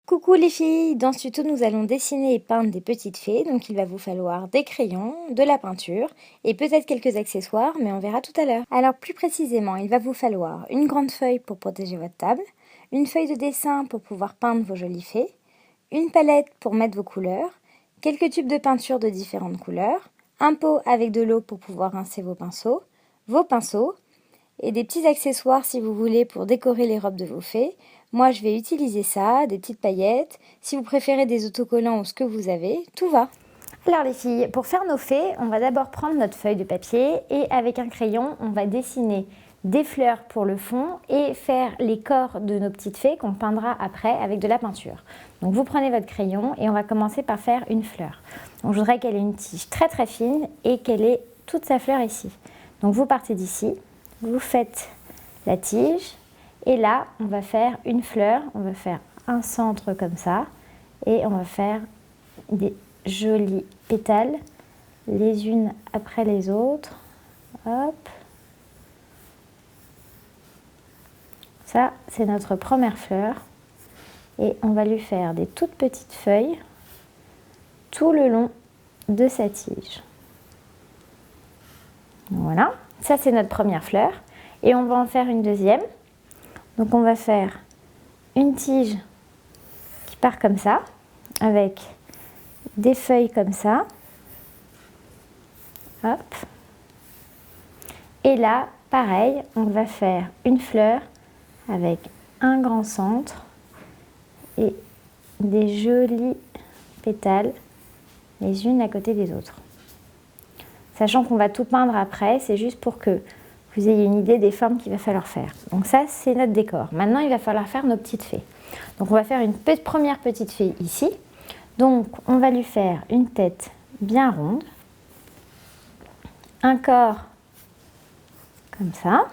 Coucou les filles, dans ce tuto nous allons dessiner et peindre des petites fées, donc il va vous falloir des crayons, de la peinture et peut-être quelques accessoires, mais on verra tout à l'heure. Alors plus précisément, il va vous falloir une grande feuille pour protéger votre table, une feuille de dessin pour pouvoir peindre vos jolies fées, une palette pour mettre vos couleurs, quelques tubes de peinture de différentes couleurs, un pot avec de l'eau pour pouvoir rincer vos pinceaux, et des petits accessoires si vous voulez pour décorer les robes de vos fées. Moi je vais utiliser ça, des petites paillettes. Si vous préférez des autocollants ou ce que vous avez, tout va. Alors les filles, pour faire nos fées, on va d'abord prendre notre feuille de papier et avec un crayon, on va dessiner des fleurs pour le fond et faire les corps de nos petites fées qu'on peindra après avec de la peinture. Donc vous prenez votre crayon et on va commencer par faire une fleur. Donc je voudrais qu'elle ait une tige très très fine et qu'elle ait toute sa fleur ici. Donc vous partez d'ici. Vous faites la tige et là on va faire une fleur, on va faire un centre comme ça et on va faire des jolis pétales les unes après les autres. Hop. Ça c'est notre première fleur et on va lui faire des toutes petites feuilles tout le long de sa tige. Voilà, ça c'est notre première fleur et on va en faire une deuxième. Donc on va faire une tige qui part comme ça, avec des feuilles comme ça. Hop. Et là, pareil, on va faire une fleur avec un grand centre et des jolis pétales les unes à côté des autres. Sachant qu'on va tout peindre après, c'est juste pour que vous ayez une idée des formes qu'il va falloir faire. Donc ça, c'est notre décor. Maintenant, il va falloir faire nos petites fées. Donc on va faire une première petite fée ici. Donc on va lui faire une tête bien ronde, un corps comme ça.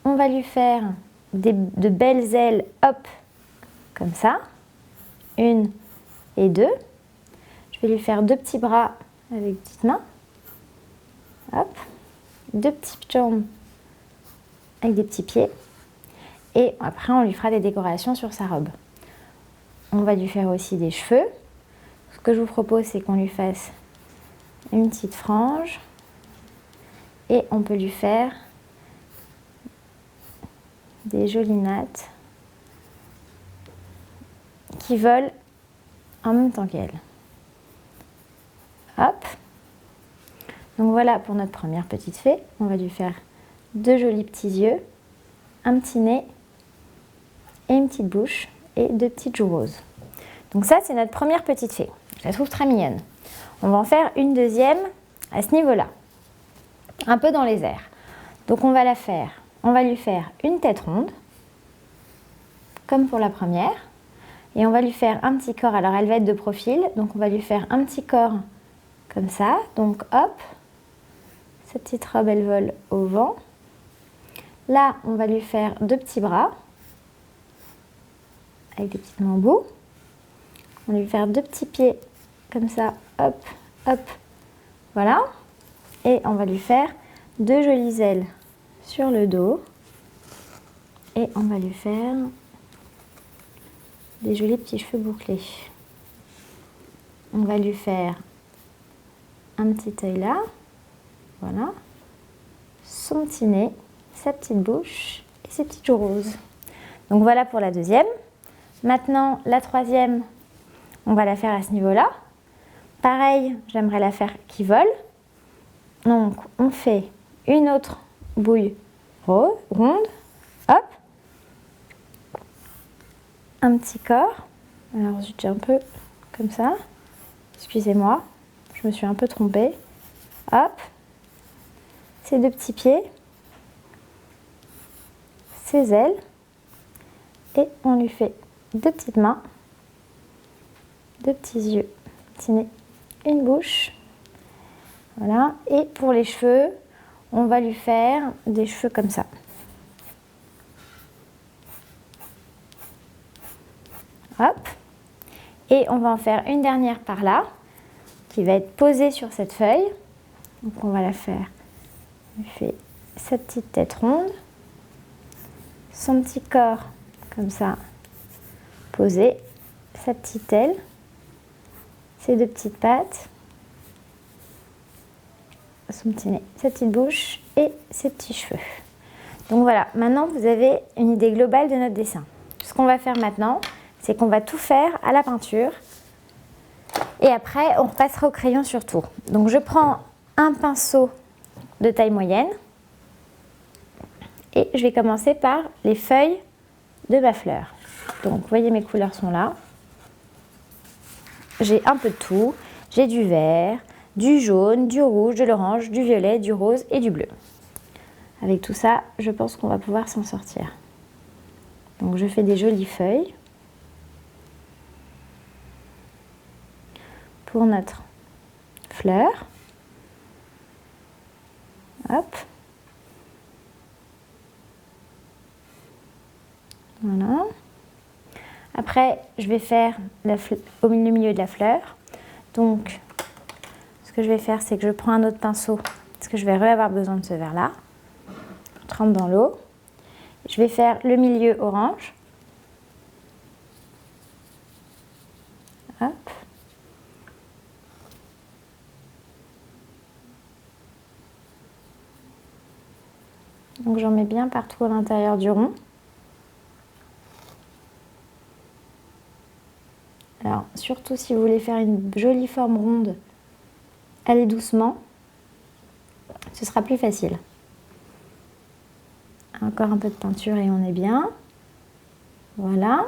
On va lui faire de belles ailes, hop, comme ça. Une et deux. Je vais lui faire deux petits bras avec des petites mains. Hop. Deux petites jambes avec des petits pieds et après on lui fera des décorations sur sa robe. On va lui faire aussi des cheveux. Ce que je vous propose, c'est qu'on lui fasse une petite frange et on peut lui faire des jolies nattes qui volent en même temps qu'elle. Hop. Donc voilà pour notre première petite fée. On va lui faire deux jolis petits yeux, un petit nez et une petite bouche et deux petites joues roses. Donc ça, c'est notre première petite fée. Je la trouve très mignonne. On va en faire une deuxième à ce niveau-là, un peu dans les airs. Donc on va lui faire une tête ronde, comme pour la première. Et on va lui faire un petit corps. Alors elle va être de profil, donc on va lui faire un petit corps comme ça. Donc hop, sa petite robe, elle vole au vent. Là, on va lui faire deux petits bras avec des petites mains au bout. On va lui faire deux petits pieds comme ça, hop, hop, voilà. Et on va lui faire deux jolies ailes sur le dos. Et on va lui faire des jolis petits cheveux bouclés. On va lui faire un petit œil là, voilà, son petit nez, sa petite bouche et ses petites joues roses. Donc voilà pour la deuxième. Maintenant, la troisième, on va la faire à ce niveau-là. Pareil, j'aimerais la faire qui vole. Donc, on fait une autre bouille ronde. Hop. Un petit corps. Alors, j'ai un peu comme ça. Excusez-moi, je me suis un peu trompée. Hop. Ces deux petits pieds. Ses ailes. Et on lui fait deux petites mains, deux petits yeux, un petit nez, une bouche. Voilà. Et pour les cheveux, on va lui faire des cheveux comme ça. Hop. Et on va en faire une dernière par là, qui va être posée sur cette feuille. Donc on va la faire. On lui fait sa petite tête ronde, son petit corps comme ça poser sa petite aile, ses deux petites pattes, son petit nez, sa petite bouche et ses petits cheveux. Donc voilà, maintenant vous avez une idée globale de notre dessin. Ce qu'on va faire maintenant, c'est qu'on va tout faire à la peinture et après on repassera au crayon sur tout. Donc je prends un pinceau de taille moyenne et je vais commencer par les feuilles de ma fleur. Donc vous voyez, mes couleurs sont là. J'ai un peu de tout, j'ai du vert, du jaune, du rouge, de l'orange, du violet, du rose et du bleu. Avec tout ça, je pense qu'on va pouvoir s'en sortir. Donc je fais des jolies feuilles pour notre fleur. Hop. Voilà. Après, je vais faire au milieu de la fleur. Donc, ce que je vais faire, c'est que je prends un autre pinceau, parce que je vais avoir besoin de ce vert-là. Je trempe dans l'eau. Je vais faire le milieu orange. Hop. Donc j'en mets bien partout à l'intérieur du rond. Alors, surtout si vous voulez faire une jolie forme ronde, allez doucement, ce sera plus facile. Encore un peu de peinture et on est bien. Voilà.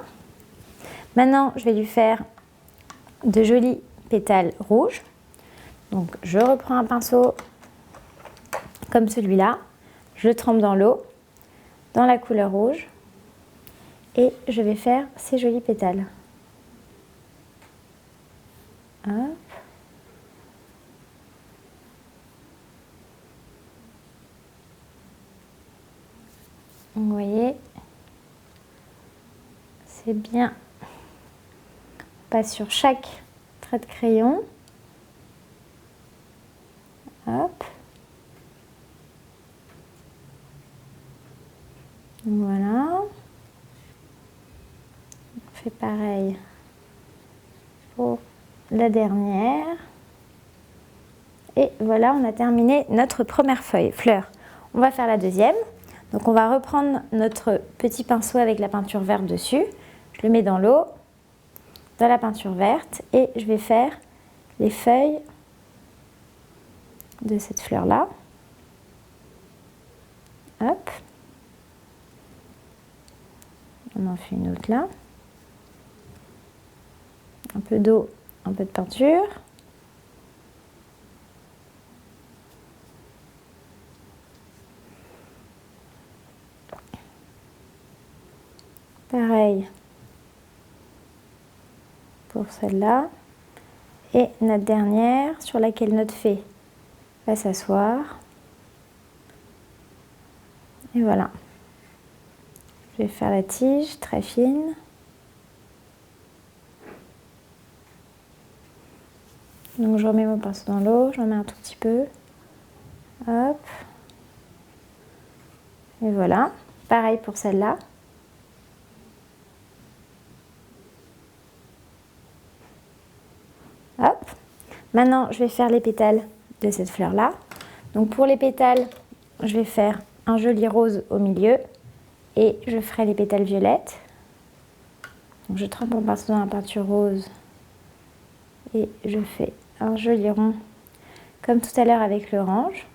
Maintenant, je vais lui faire de jolis pétales rouges. Donc, je reprends un pinceau comme celui-là. Je le trempe dans l'eau, dans la couleur rouge. Et je vais faire ces jolis pétales. Hop. Vous voyez, c'est bien. On passe sur chaque trait de crayon. Hop. Voilà. On fait pareil pour la dernière. Et voilà, on a terminé notre première fleur. On va faire la deuxième. Donc on va reprendre notre petit pinceau avec la peinture verte dessus. Je le mets dans l'eau, dans la peinture verte, et je vais faire les feuilles de cette fleur-là. Hop. On en fait une autre là. Un peu d'eau, un peu de peinture. Pareil pour celle-là. Et notre dernière sur laquelle notre fée va s'asseoir. Et voilà. Je vais faire la tige très fine. Donc je remets mon pinceau dans l'eau, j'en mets un tout petit peu. Hop. Et voilà. Pareil pour celle-là. Hop. Maintenant, je vais faire les pétales de cette fleur-là. Donc pour les pétales, je vais faire un joli rose au milieu et je ferai les pétales violettes. Donc je trempe mon pinceau dans la peinture rose et je fais un joli rond comme tout à l'heure avec l'orange.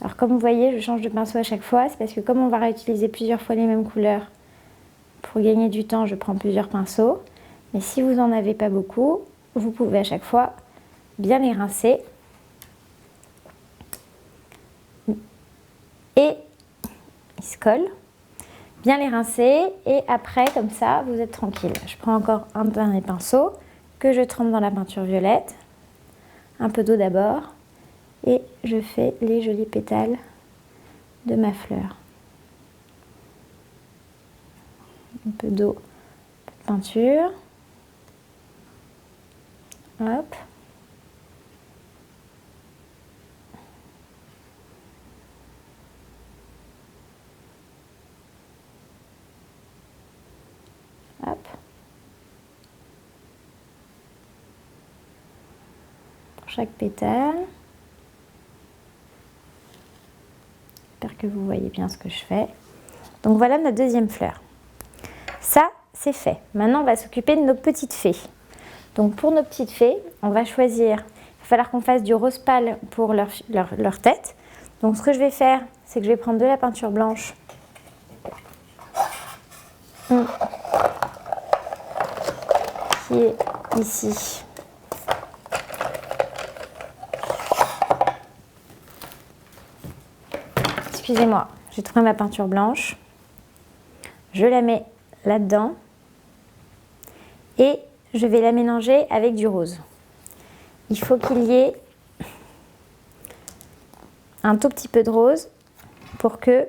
Alors comme vous voyez, je change de pinceau à chaque fois, c'est parce que comme on va réutiliser plusieurs fois les mêmes couleurs, pour gagner du temps, je prends plusieurs pinceaux. Mais si vous n'en avez pas beaucoup, vous pouvez à chaque fois bien les rincer. Et ils se collent. Bien les rincer et après, comme ça, vous êtes tranquille. Je prends encore un dernier pinceau que je trempe dans la peinture violette. Un peu d'eau d'abord. Et je fais les jolis pétales de ma fleur. Un peu d'eau, un peu de peinture. Hop. chaque pétale. J'espère que vous voyez bien ce que je fais. Donc voilà notre deuxième fleur. Ça, c'est fait. Maintenant, on va s'occuper de nos petites fées. Donc pour nos petites fées, on va choisir, il va falloir qu'on fasse du rose pâle pour leur tête. Donc ce que je vais faire, c'est que je vais prendre de la peinture blanche. Qui est ici. Excusez-moi, j'ai trouvé ma peinture blanche. Je la mets là-dedans et je vais la mélanger avec du rose. Il faut qu'il y ait un tout petit peu de rose pour que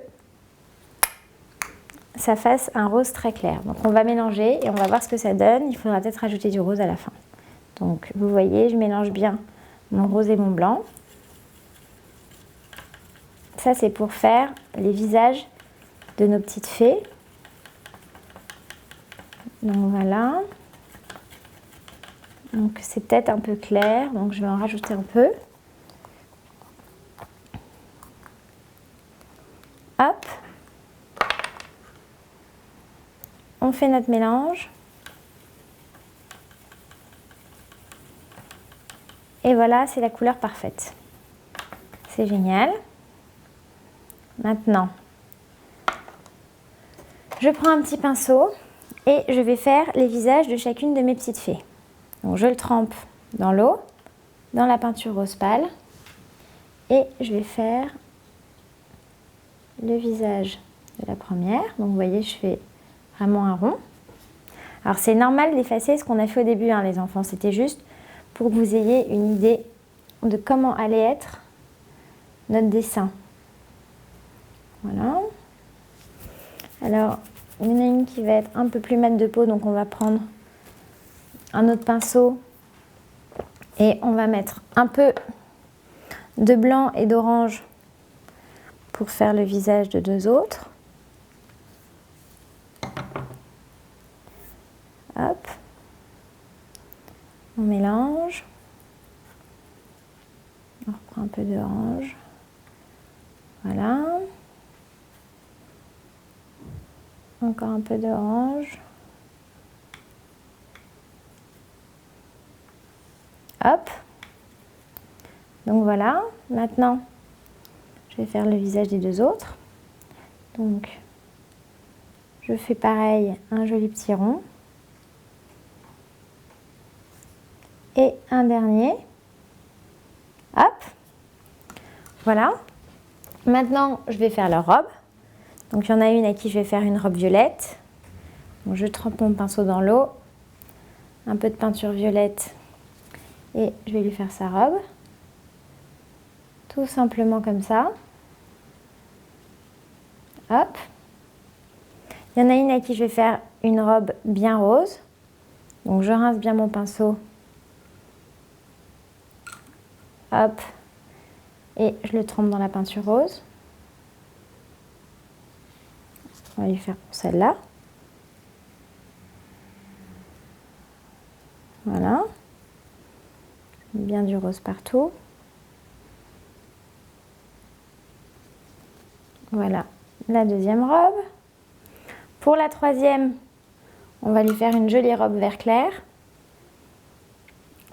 ça fasse un rose très clair. Donc on va mélanger et on va voir ce que ça donne. Il faudra peut-être rajouter du rose à la fin. Donc vous voyez, je mélange bien mon rose et mon blanc. Ça c'est pour faire les visages de nos petites fées. Donc voilà. Donc c'est peut-être un peu clair, donc je vais en rajouter un peu. Hop. On fait notre mélange. Et voilà, c'est la couleur parfaite. C'est génial. Maintenant, je prends un petit pinceau et je vais faire les visages de chacune de mes petites fées. Donc je le trempe dans l'eau, dans la peinture rose pâle et je vais faire le visage de la première. Donc vous voyez, je fais vraiment un rond. Alors c'est normal d'effacer ce qu'on a fait au début, hein, les enfants. C'était juste pour que vous ayez une idée de comment allait être notre dessin. Voilà. Alors, il y en a une qui va être un peu plus mate de peau, donc on va prendre un autre pinceau et on va mettre un peu de blanc et d'orange pour faire le visage de deux autres. Hop. On mélange. On reprend un peu d'orange. Voilà. Encore un peu d'orange. Hop. Donc voilà. Maintenant, je vais faire le visage des deux autres. Donc, je fais pareil, un joli petit rond. Et un dernier. Hop. Voilà. Maintenant, je vais faire leur robe. Donc, il y en a une à qui je vais faire une robe violette. Donc, je trempe mon pinceau dans l'eau. Un peu de peinture violette. Et je vais lui faire sa robe. Tout simplement comme ça. Hop. Il y en a une à qui je vais faire une robe bien rose. Donc, je rince bien mon pinceau. Hop. Et je le trempe dans la peinture rose. On va lui faire pour celle-là. Voilà. Bien du rose partout. Voilà la deuxième robe. Pour la troisième, on va lui faire une jolie robe vert clair.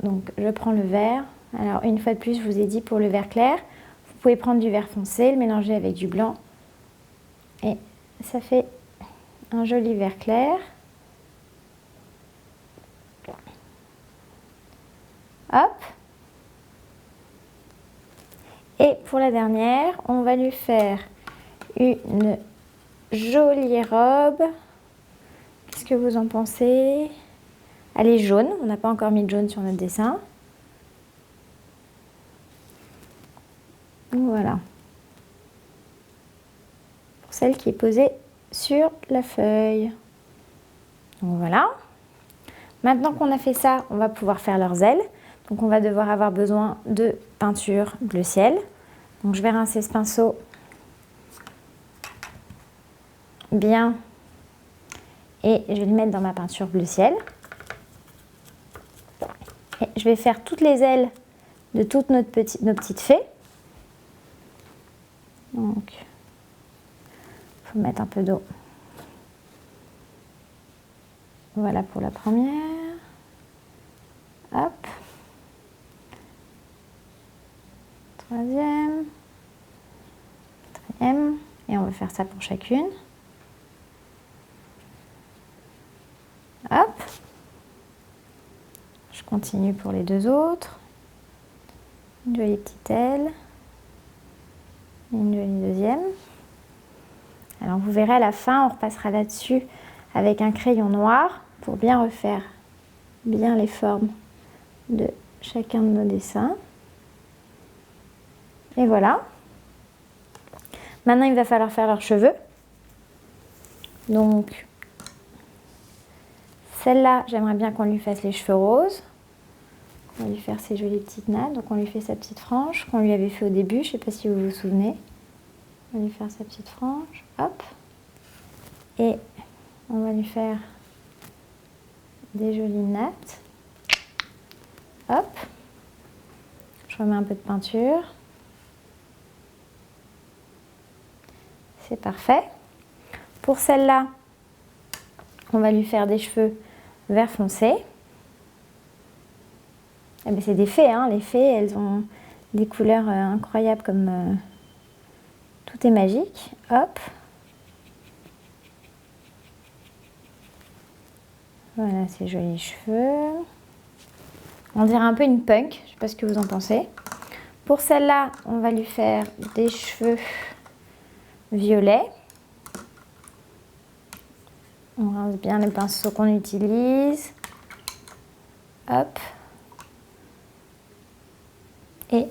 Donc je prends le vert. Alors une fois de plus, je vous ai dit pour le vert clair, vous pouvez prendre du vert foncé, le mélanger avec du blanc. Et ça fait un joli vert clair. Hop. Et pour la dernière, on va lui faire une jolie robe. Qu'est-ce que vous en pensez? Elle est jaune, on n'a pas encore mis de jaune sur notre dessin. Voilà. Pour celle qui est posée sur la feuille. Donc voilà. Maintenant qu'on a fait ça, on va pouvoir faire leurs ailes. Donc on va devoir avoir besoin de peinture bleu ciel. Donc je vais rincer ce pinceau bien et je vais le mettre dans ma peinture bleu ciel. Et je vais faire toutes les ailes de toutes nos petites fées. Donc, il faut mettre un peu d'eau. Voilà pour la première. Hop. Troisième. Quatrième. Et on va faire ça pour chacune. Hop. Je continue pour les deux autres. Une jolie petite aile. Et une jolie deuxième. Alors vous verrez à la fin, on repassera là-dessus avec un crayon noir pour bien refaire bien les formes de chacun de nos dessins. Et voilà. Maintenant, il va falloir faire leurs cheveux. Donc, celle-là, j'aimerais bien qu'on lui fasse les cheveux roses. On va lui faire ses jolies petites nattes. Donc, on lui fait sa petite frange qu'on lui avait fait au début. Je ne sais pas si vous vous souvenez. On va lui faire sa petite frange. Hop. Et on va lui faire des jolies nattes. Hop. Je remets un peu de peinture. C'est parfait. Pour celle-là, on va lui faire des cheveux vert foncé. Eh bien, c'est des fées, hein. Les fées, elles ont des couleurs incroyables comme tout est magique. Hop. Voilà ces jolis cheveux. On dirait un peu une punk, je ne sais pas ce que vous en pensez. Pour celle-là, on va lui faire des cheveux violets. On rince bien les pinceaux qu'on utilise. Hop. Et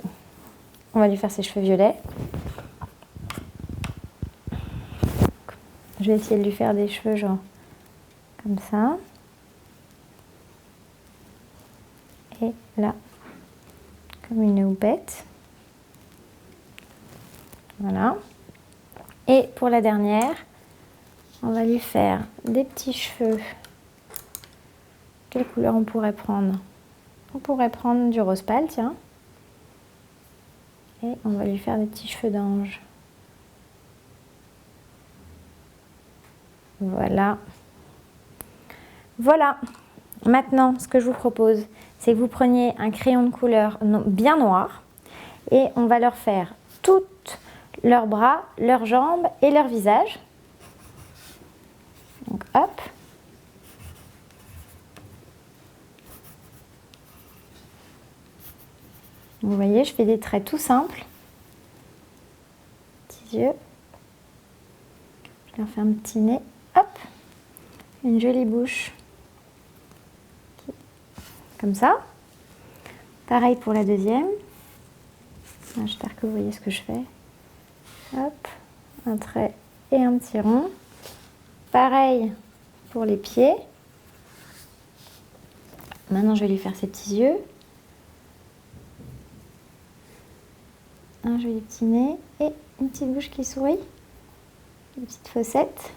on va lui faire ses cheveux violets. Je vais essayer de lui faire des cheveux genre comme ça. Et là, comme une houppette. Voilà. Et pour la dernière, on va lui faire des petits cheveux. Quelle couleur on pourrait prendre? On pourrait prendre du rose pâle, tiens. Et on va lui faire des petits cheveux d'ange. Voilà. Voilà. Maintenant, ce que je vous propose, c'est que vous preniez un crayon de couleur bien noir et on va leur faire toutes leurs bras, leurs jambes et leur visage. Donc hop. Vous voyez, je fais des traits tout simples. Petits yeux. Je leur fais un petit nez. Hop. Une jolie bouche. Comme ça. Pareil pour la deuxième. J'espère que vous voyez ce que je fais. Hop. Un trait et un petit rond. Pareil pour les pieds. Maintenant, je vais lui faire ses petits yeux. Un joli petit nez et une petite bouche qui sourit. Une petite fossette.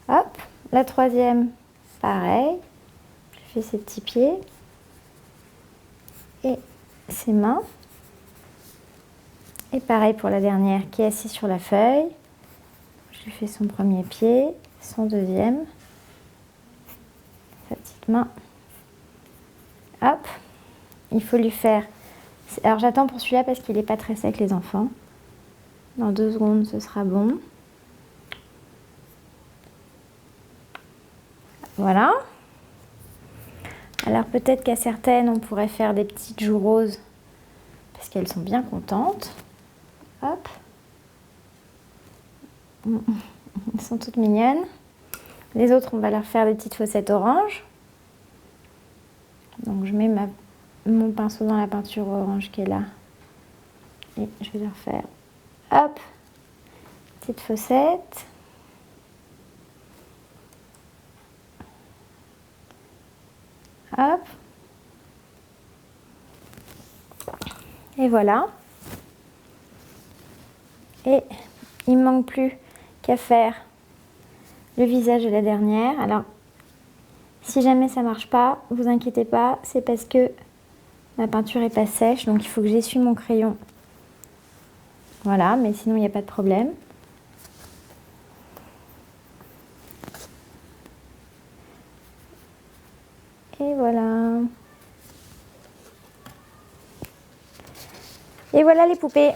Hop. La troisième, pareil. Je fais ses petits pieds. Et ses mains. Et pareil pour la dernière qui est assise sur la feuille. Je lui fais son premier pied, son deuxième. Sa petite main. Hop. Il faut lui faire... Alors j'attends pour celui-là parce qu'il n'est pas très sec les enfants. Dans 2 secondes ce sera bon. Voilà. Alors peut-être qu'à certaines on pourrait faire des petites joues roses parce qu'elles sont bien contentes. Hop. Elles sont toutes mignonnes. Les autres on va leur faire des petites fossettes oranges. Donc je mets mon pinceau dans la peinture orange qui est là. Et je vais leur faire, hop, petite fossette. Hop. Et voilà. Et il ne manque plus qu'à faire le visage de la dernière. Alors, si jamais ça ne marche pas, vous inquiétez pas, c'est parce que Ma peinture est pas sèche, donc il faut que j'essuie mon crayon. Voilà, mais sinon il n'y a pas de problème. Et voilà. Et voilà les poupées.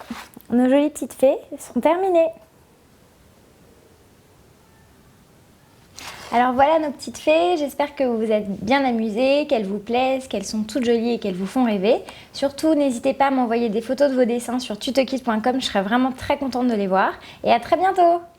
Nos jolies petites fées sont terminées. Alors voilà nos petites fées, j'espère que vous vous êtes bien amusées, qu'elles vous plaisent, qu'elles sont toutes jolies et qu'elles vous font rêver. Surtout, n'hésitez pas à m'envoyer des photos de vos dessins sur tutokids.com, je serais vraiment très contente de les voir. Et à très bientôt!